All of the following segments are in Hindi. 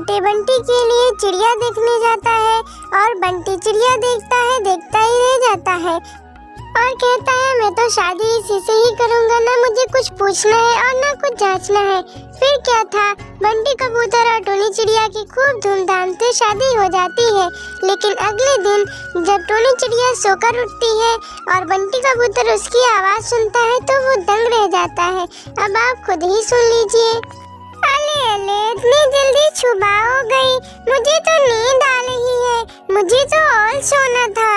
छोटे बंटी के लिए चिड़िया देखने जाता है और बंटी चिड़िया देखता ही रह जाता है और कहता है मैं तो शादी इसी से ही करूंगा, ना मुझे कुछ पूछना है और ना कुछ जांचना है। फिर क्या था, बंटी कबूतर और टोनी चिड़िया की खूब धूमधाम से शादी हो जाती है। लेकिन अगले दिन जब टोनी चिड़िया सोकर उठती है और बंटी कबूतर उसकी आवाज सुनता है तो वो दंग रह जाता है। अब आप खुद ही सुन लीजिए। अले अले, इतनी जल्दी सुबह हो गई, मुझे तो नींद आ रही है, मुझे तो और सोना था।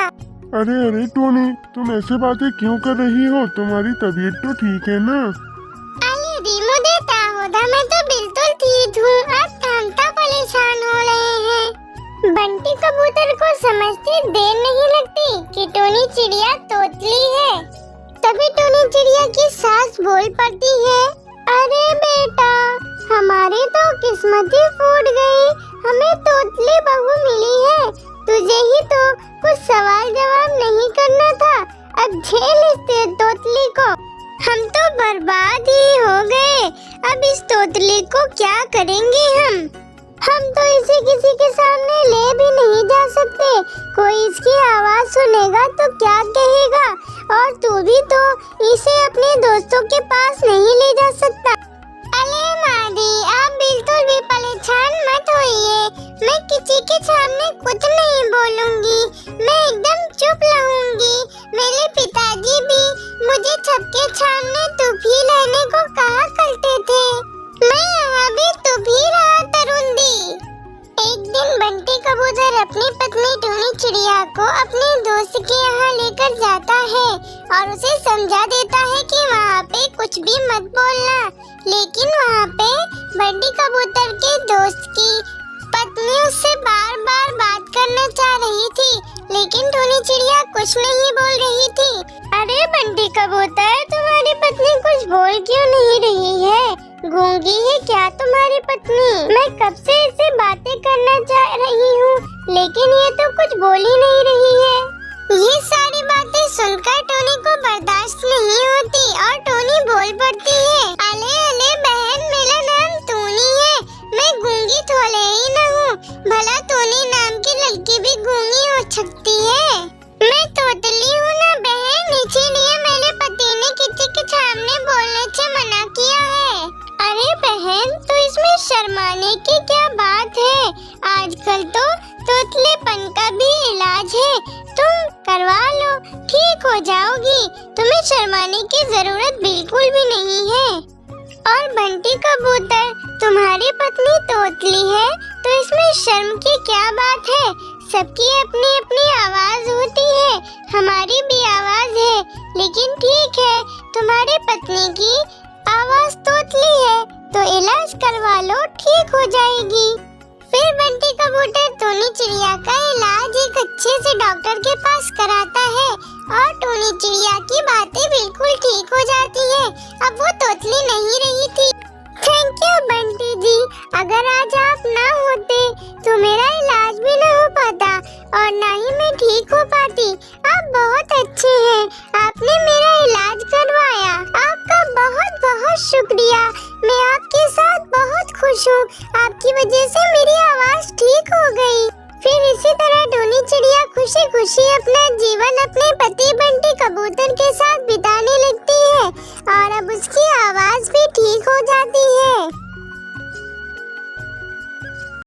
अरे अरे टोनी, तुम ऐसे बातें क्यों कर रही हो? तुम्हारी तबीयत तो ठीक है ना? अरे रीमू देता होदा, मैं तो बिल्कुल ठीक हूँ। अब हम तो परेशान हो रहे हैं। बंटी कबूतर को समझते देर नहीं लगती कि टोनी चिड़िया तोतली है। तभी टोनी चिड़िया की सास बोल पड़ती है, अरे बेटा, हमारी तो किस्मत ही फूट गई, हमें तोतली बहू मिली है। तुझे ही तो कुछ सवाल जवाब नहीं करना था, अब झेल इस तोतली को। हम तो बर्बाद ही हो गए, अब इस तोतली को क्या करेंगे हम तो इसे किसी के सामने ले भी नहीं जा सकते। कोई इसकी आवाज सुनेगा तो क्या कहेगा, और तू भी तो इसे अपने दोस्तों के पास नहीं ले जा सकता। अरे मादी, आप बिल्कुल भी परेशान मत होइए, मैं किसी के सामने कुछ नहीं बोलूंगी, मैं एकदम चुप रहूंगी। मेरे पिताजी भी मुझे सबके सामने चुप ही रहने को कहा करते थे, मैं यहाँ भी चुप ही रहा करूंगी। एक दिन बंटी कबूतर अपनी पत्नी टोनी चिड़िया को अपने दोस्त के यहाँ लेकर जाता है और उसे समझा देता है कि वहाँ पे कुछ भी मत बोलना। लेकिन वहाँ पे बंटी कबूतर के दोस्त की पत्नी उससे बार बार बात करना चाह रही थी, लेकिन टोनी चिड़िया कुछ नहीं बोल रही थी। अरे बंटी कबूतर, तुम्हारी पत्नी कुछ बोल क्यों नहीं रही है? गूंगी है क्या तुम्हारी पत्नी? मैं कब से इससे बातें करना चाह रही हूँ, लेकिन ये तो कुछ बोल ही नहीं रही है। ये सारी बातें सुनकर टोनी को बर्दाश्त नहीं होती और टोनी बोल पड़ती है, अले अले बहन, मेरा नाम टोनी है, मैं गूंगी थोड़े ही न हूँ, भला टोनी नाम की लड़की भी गूंगी हो सकती है? मैं तोतली हूँ ना बहन, इसीलिए मेरे पति ने किसी के सामने बोलने से मना किया है। अरे बहन, तो इसमें शर्माने की क्या बात है? आजकल तो तोतलेपन का भी इलाज है, तुम करवा लो, ठीक हो जाओगी, तुम्हें शर्माने की जरूरत बिल्कुल भी नहीं है। और बंटी कबूतर, तुम्हारी पत्नी तोतली है तो इसमें शर्म की क्या बात है? सबकी अपनी अपनी आवाज होती है, हमारी भी आवाज है, लेकिन ठीक है, तुम्हारी पत्नी की आवाज तोतली है तो इलाज करवा लो, ठीक हो जाएगी। फिर बंटी कबूतर टोनी चिड़िया का इलाज एक अच्छे से डॉक्टर के पास कराता है और टोनी चिड़िया की बातें बिल्कुल ठीक हो जाती है, अब वो तोतली नहीं रही थी। थैंक यू बंटी जी, अगर आज आप ना होते तो मेरा इलाज भी ना हो पाता और ना ही मैं ठीक हो पाती। आप बहुत अच्छे हैं, आपने मेरा इलाज करवाया, आपका बहुत बहुत शुक्रिया। मैं आपके साथ बहुत खुश हूँ, आपकी वजह से मेरी आवाज ठीक हो गई। फिर इसी तरह टोनी चिड़िया खुशी खुशी अपना जीवन अपने पति बंटी कबूतर के साथ बिताने लगती है और अब उसकी आवाज भी ठीक हो जाती है।